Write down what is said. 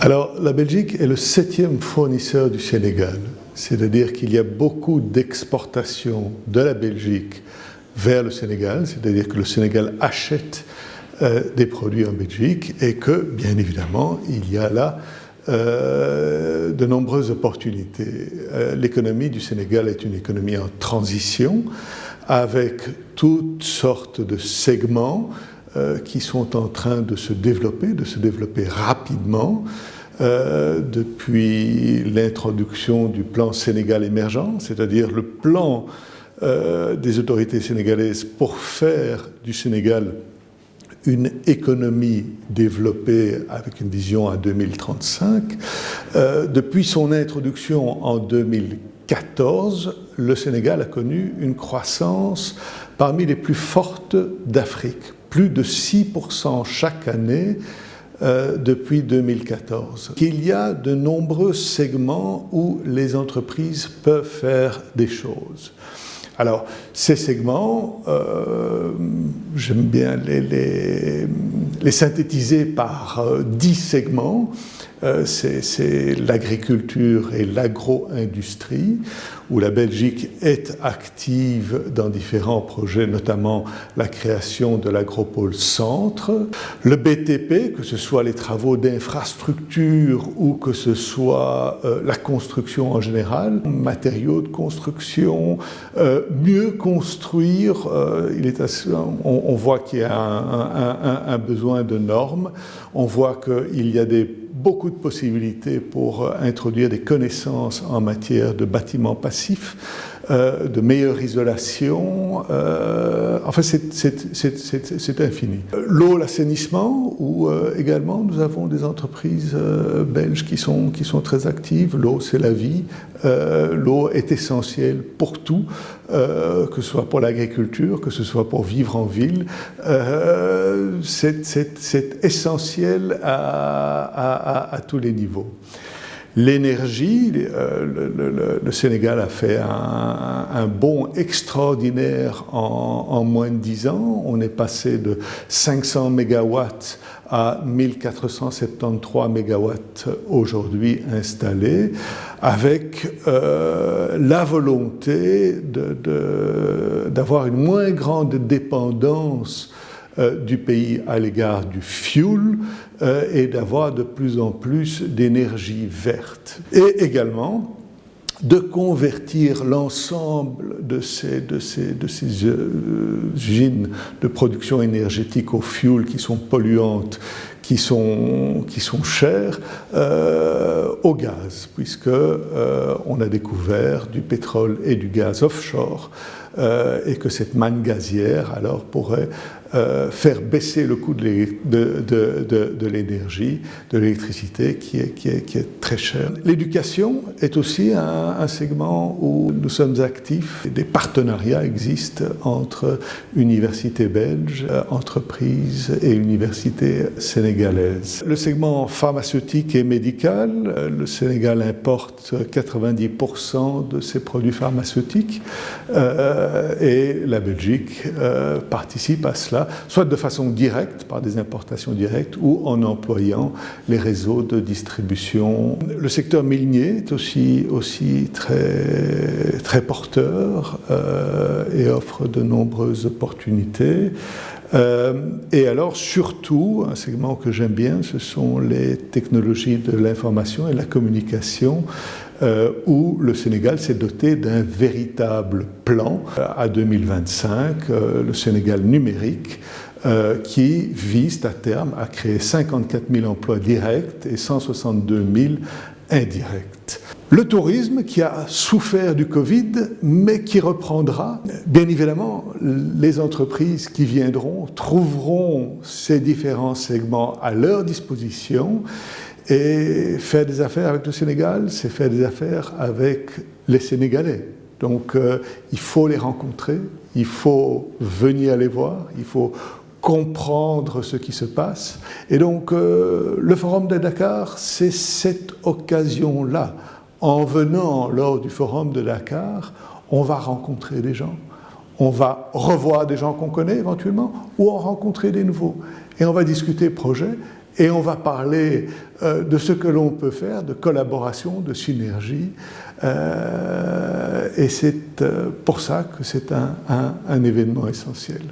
Alors, la Belgique est le 7e fournisseur du Sénégal, c'est-à-dire qu'il y a beaucoup d'exportations de la Belgique vers le Sénégal, c'est-à-dire que le Sénégal achète des produits en Belgique et que, bien évidemment, il y a là de nombreuses opportunités. L'économie du Sénégal est une économie en transition avec toutes sortes de segments qui sont en train de se développer rapidement depuis l'introduction du plan Sénégal émergent, c'est-à-dire le plan des autorités sénégalaises pour faire du Sénégal une économie développée avec une vision à 2035. Depuis son introduction en 2014, le Sénégal a connu une croissance parmi les plus fortes d'Afrique, plus de 6% chaque année depuis 2014. Il y a de nombreux segments où les entreprises peuvent faire des choses. Alors, ces segments, j'aime bien les synthétiser par 10 segments. C'est l'agriculture et l'agro-industrie, où la Belgique est active dans différents projets, notamment la création de l'agropôle centre. Le BTP, que ce soit les travaux d'infrastructure ou que ce soit la construction en général, matériaux de construction, mieux construire, on voit qu'il y a un besoin de normes, on voit qu'il y a beaucoup de possibilités pour introduire des connaissances en matière de bâtiments passifs, de meilleure isolation. Enfin, c'est infini. L'eau, l'assainissement, où également nous avons des entreprises belges qui sont très actives. L'eau, c'est la vie. L'eau est essentielle pour tout, que ce soit pour l'agriculture, que ce soit pour vivre en ville. C'est essentiel à tous les niveaux. L'énergie, le Sénégal a fait un bond extraordinaire en moins de 10 ans. On est passé de 500 mégawatts à 1473 mégawatts aujourd'hui installés, avec la volonté d'avoir une moins grande dépendance du pays à l'égard du fuel et d'avoir de plus en plus d'énergie verte. Et également de convertir l'ensemble de ces usines de production énergétique au fuel qui sont polluantes, qui sont chères, au gaz, puisque on a découvert du pétrole et du gaz offshore et que cette manne gazière alors pourrait faire baisser le coût de l'énergie, de l'électricité qui est très cher. L'éducation est aussi un segment où nous sommes actifs. Des partenariats existent entre universités belges, entreprises et universités sénégalaises. Le segment pharmaceutique et médical, le Sénégal importe 90% de ses produits pharmaceutiques et la Belgique participe à cela, soit de façon directe, par des importations directes, ou en employant les réseaux de distribution. Le secteur minier est aussi très porteur et offre de nombreuses opportunités. Et alors, surtout, un segment que j'aime bien, ce sont les technologies de l'information et de la communication, où le Sénégal s'est doté d'un véritable plan à 2025, le Sénégal numérique, qui vise à terme à créer 54 000 emplois directs et 162 000 indirects. Le tourisme qui a souffert du Covid, mais qui reprendra. Bien évidemment, les entreprises qui viendront trouveront ces différents segments à leur disposition. Et faire des affaires avec le Sénégal, c'est faire des affaires avec les Sénégalais. Donc il faut les rencontrer, il faut venir les voir, il faut comprendre ce qui se passe. Et donc le Forum de Dakar, c'est cette occasion-là. En venant lors du Forum de Dakar, on va rencontrer des gens. On va revoir des gens qu'on connaît éventuellement, ou en rencontrer des nouveaux. Et on va discuter projet. et on va parler de ce que l'on peut faire, de collaboration, de synergie, et c'est pour ça que c'est un événement essentiel.